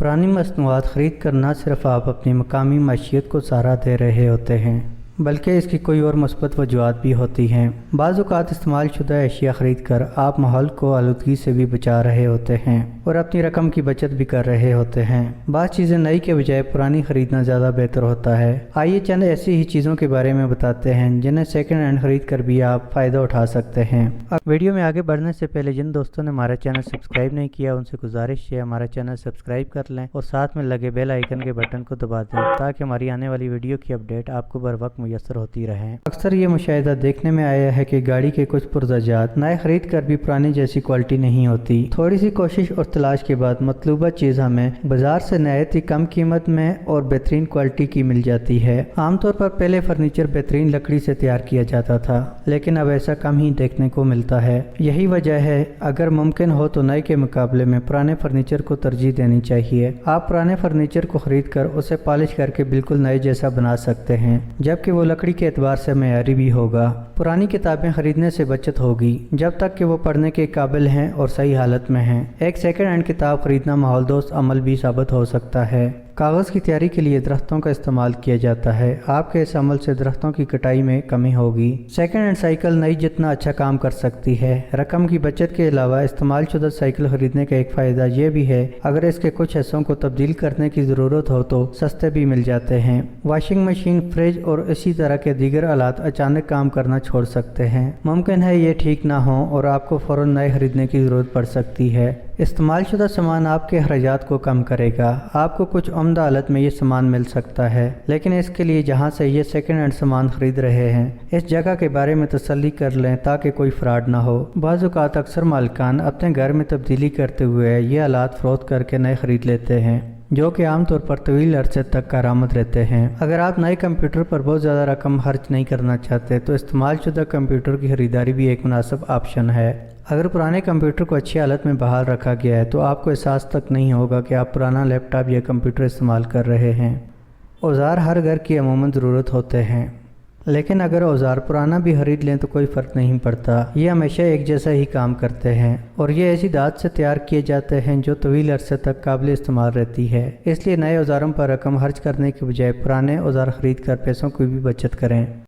पुरानी मसनूआत ख़रीद कर न सिर्फ आप अपनी मकामी माशियत को सहारा दे रहे होते हैं बल्कि इसकी कोई और मुस्बत वजूहात भी होती हैं। बाज़ औक़ात इस्तेमाल शुदा अशिया ख़रीद कर आप माहौल को आलूदगी से भी बचा रहे होते हैं और अपनी रकम की बचत भी कर रहे होते हैं। बाज़ चीज़ें नई के बजाय पुरानी ख़रीदना ज़्यादा बेहतर होता है। आइए चंद ऐसी ही चीज़ों के बारे में बताते हैं जिन्हें सेकेंड हैंड ख़रीद कर भी आप फ़ायदा उठा सकते हैं। अब वीडियो में आगे बढ़ने से पहले जिन दोस्तों ने हमारा चैनल सब्सक्राइब नहीं किया उनसे गुजारिश है हमारा चैनल सब्सक्राइब कर लें और साथ में लगे बेल आइकन के बटन को दबा दें ताकि हमारी आने वाली वीडियो की अपडेट आपको बर वक्त मुयस्सर होती रहे। अक्सर ये मुशाहिदा देखने में आया है कि गाड़ी के कुछ पुर्ज़ाजात नए खरीद कर भी पुरानी जैसी क्वालिटी नहीं होती। थोड़ी सी कोशिश और तलाश के बाद मतलूबा चीज़ हमें बाजार से नहायत ही कम कीमत में और बेहतरीन क्वालिटी की मिल जाती है। आमतौर पर पहले फर्नीचर बेहतरीन लकड़ी से तैयार किया जाता था लेकिन अब ऐसा कम ही देखने को मिलता है। यही वजह है अगर मुमकिन हो तो नए के मुकाबले में पुराने फर्नीचर को तरजीह देनी चाहिए। आप पुराने फर्नीचर को खरीद कर उसे पॉलिश करके बिल्कुल नए जैसा बना सकते हैं जबकि वो लकड़ी के एतबार से मयारी भी होगा। पुरानी किताबें खरीदने से बचत होगी जब तक कि वो पढ़ने के काबिल हैं और सही हालत में हैं। एक सेकंड हैंड किताब खरीदना माहौल दोस्त अमल भी साबित हो सकता है। कागज़ की तैयारी के लिए दरख्तों का इस्तेमाल किया जाता है। आपके इस अमल से दरख्तों की कटाई में कमी होगी। सेकेंड हैंड साइकिल नई जितना अच्छा काम कर सकती है। रकम की बचत के अलावा इस्तेमाल शुदा साइकिल खरीदने का एक फ़ायदा यह भी है अगर इसके कुछ हिस्सों को तब्दील करने की ज़रूरत हो तो सस्ते भी मिल जाते हैं। वॉशिंग मशीन, फ्रिज और इसी तरह के दीगर आलात अचानक काम करना छोड़ सकते हैं। मुमकिन है ये ठीक ना हो और आपको फ़ौरन नए खरीदने की ज़रूरत पड़ सकती है। इस्तेमाल शुदा सामान आपके अखराजात को कम करेगा। आपको कुछ उम्दा हालत में ये सामान मिल सकता है लेकिन इसके लिए जहाँ से ये सेकेंड हैंड सामान खरीद रहे हैं इस जगह के बारे में तसल्ली कर लें ताकि कोई फ्रॉड ना हो। बाज़ औक़ात अक्सर मालिकान अपने घर में तब्दीली करते हुए ये आलात फ़रोख्त करके नए खरीद लेते हैं जो कि आमतौर पर तवील अरसे तक कारामद रहते हैं। अगर आप नए कंप्यूटर पर बहुत ज़्यादा रकम खर्च नहीं करना चाहते तो इस्तेमाल शुदा कंप्यूटर की खरीदारी भी एक मुनासिब ऑप्शन है। अगर पुराने कंप्यूटर को अच्छी हालत में बहाल रखा गया है तो आपको एहसास तक नहीं होगा कि आप पुराना लैपटॉप या कंप्यूटर इस्तेमाल कर रहे हैं। औज़ार हर घर की अमूमन ज़रूरत होते हैं लेकिन अगर औज़ार पुराना भी खरीद लें तो कोई फ़र्क नहीं पड़ता। ये हमेशा एक जैसा ही काम करते हैं और ये ऐसी धात से तैयार किए जाते हैं जो तवील अरसे तक काबिल इस्तेमाल रहती है। इसलिए नए औज़ारों पर रकम खर्च करने के बजाय पुराने औज़ार खरीद कर पैसों की भी बचत करें।